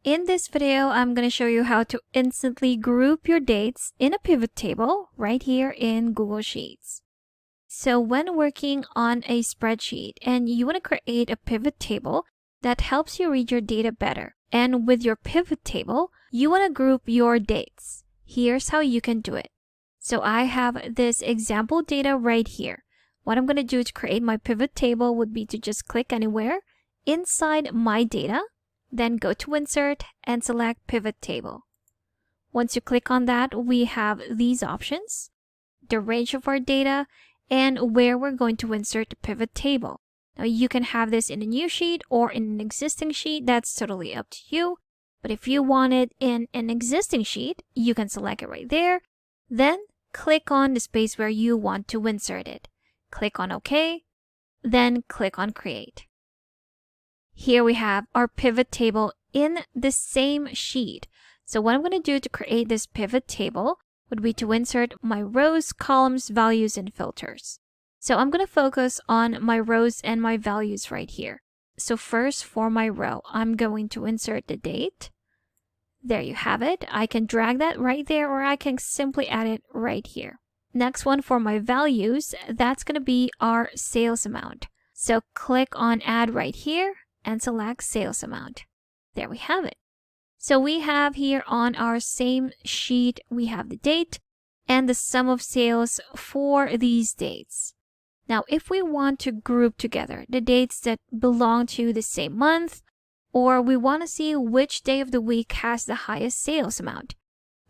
In this video, I'm going to show you how to instantly group your dates in a pivot table right here in Google Sheets. So when working on a spreadsheet and you want to create a pivot table that helps you read your data better, and with your pivot table, you want to group your dates. Here's how you can do it. So I have this example data right here. What I'm going to do to create my pivot table would be to just click anywhere inside my data, then go to Insert and select Pivot Table. Once you click on that, we have these options, the range of our data, and where we're going to insert the pivot table. Now you can have this in a new sheet or in an existing sheet, that's totally up to you. But if you want it in an existing sheet, you can select it right there. Then click on the space where you want to insert it. Click on OK, then click on Create. Here we have our pivot table in the same sheet. So what I'm going to do to create this pivot table would be to insert my rows, columns, values, and filters. So I'm going to focus on my rows and my values right here. So first, for my row, I'm going to insert the date. There you have it. I can drag that right there, or I can simply add it right here. Next one, for my values, that's going to be our sales amount. So click on Add right here and select Sales Amount. There we have it. So we have here on our same sheet, we have the date and the sum of sales for these dates. Now, if we want to group together the dates that belong to the same month, or we want to see which day of the week has the highest sales amount,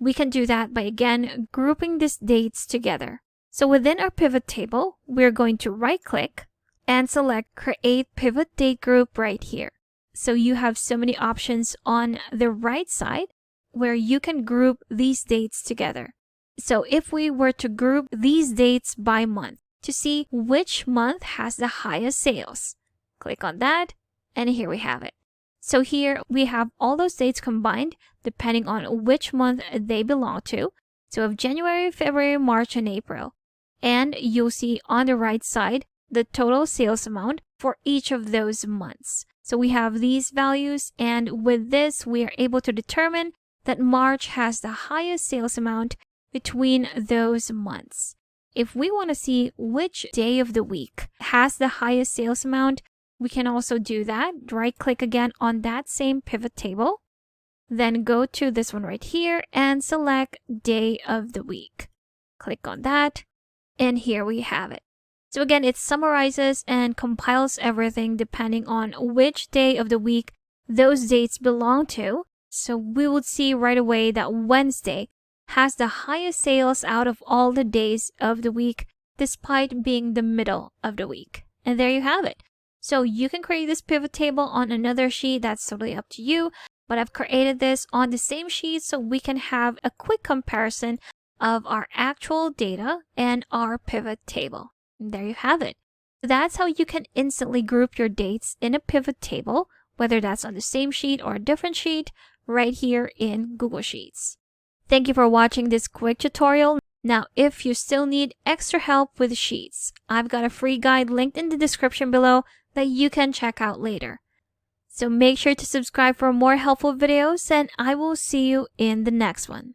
we can do that by again grouping these dates together. So within our pivot table, we're going to right-click and select Create Pivot Date Group right here. So you have so many options on the right side where you can group these dates together. So if we were to group these dates by month to see which month has the highest sales, click on that, and here we have it. So here we have all those dates combined depending on which month they belong to. So of January, February, March, and April. And you'll see on the right side the total sales amount for each of those months. So we have these values, and with this we are able to determine that March has the highest sales amount between those months. If we want to see which day of the week has the highest sales amount, we can also do that. Right click again on that same pivot table, then go to this one right here and select Day of the Week. Click on that, and here we have it. So again, it summarizes and compiles everything depending on which day of the week those dates belong to. So we would see right away that Wednesday has the highest sales out of all the days of the week, despite being the middle of the week. And there you have it. So you can create this pivot table on another sheet, that's totally up to you. But I've created this on the same sheet so we can have a quick comparison of our actual data and our pivot table. And there you have it. That's how you can instantly group your dates in a pivot table, whether that's on the same sheet or a different sheet, right here in Google Sheets. Thank you for watching this quick tutorial. Now, if you still need extra help with Sheets, I've got a free guide linked in the description below that you can check out later. So make sure to subscribe for more helpful videos, and I will see you in the next one.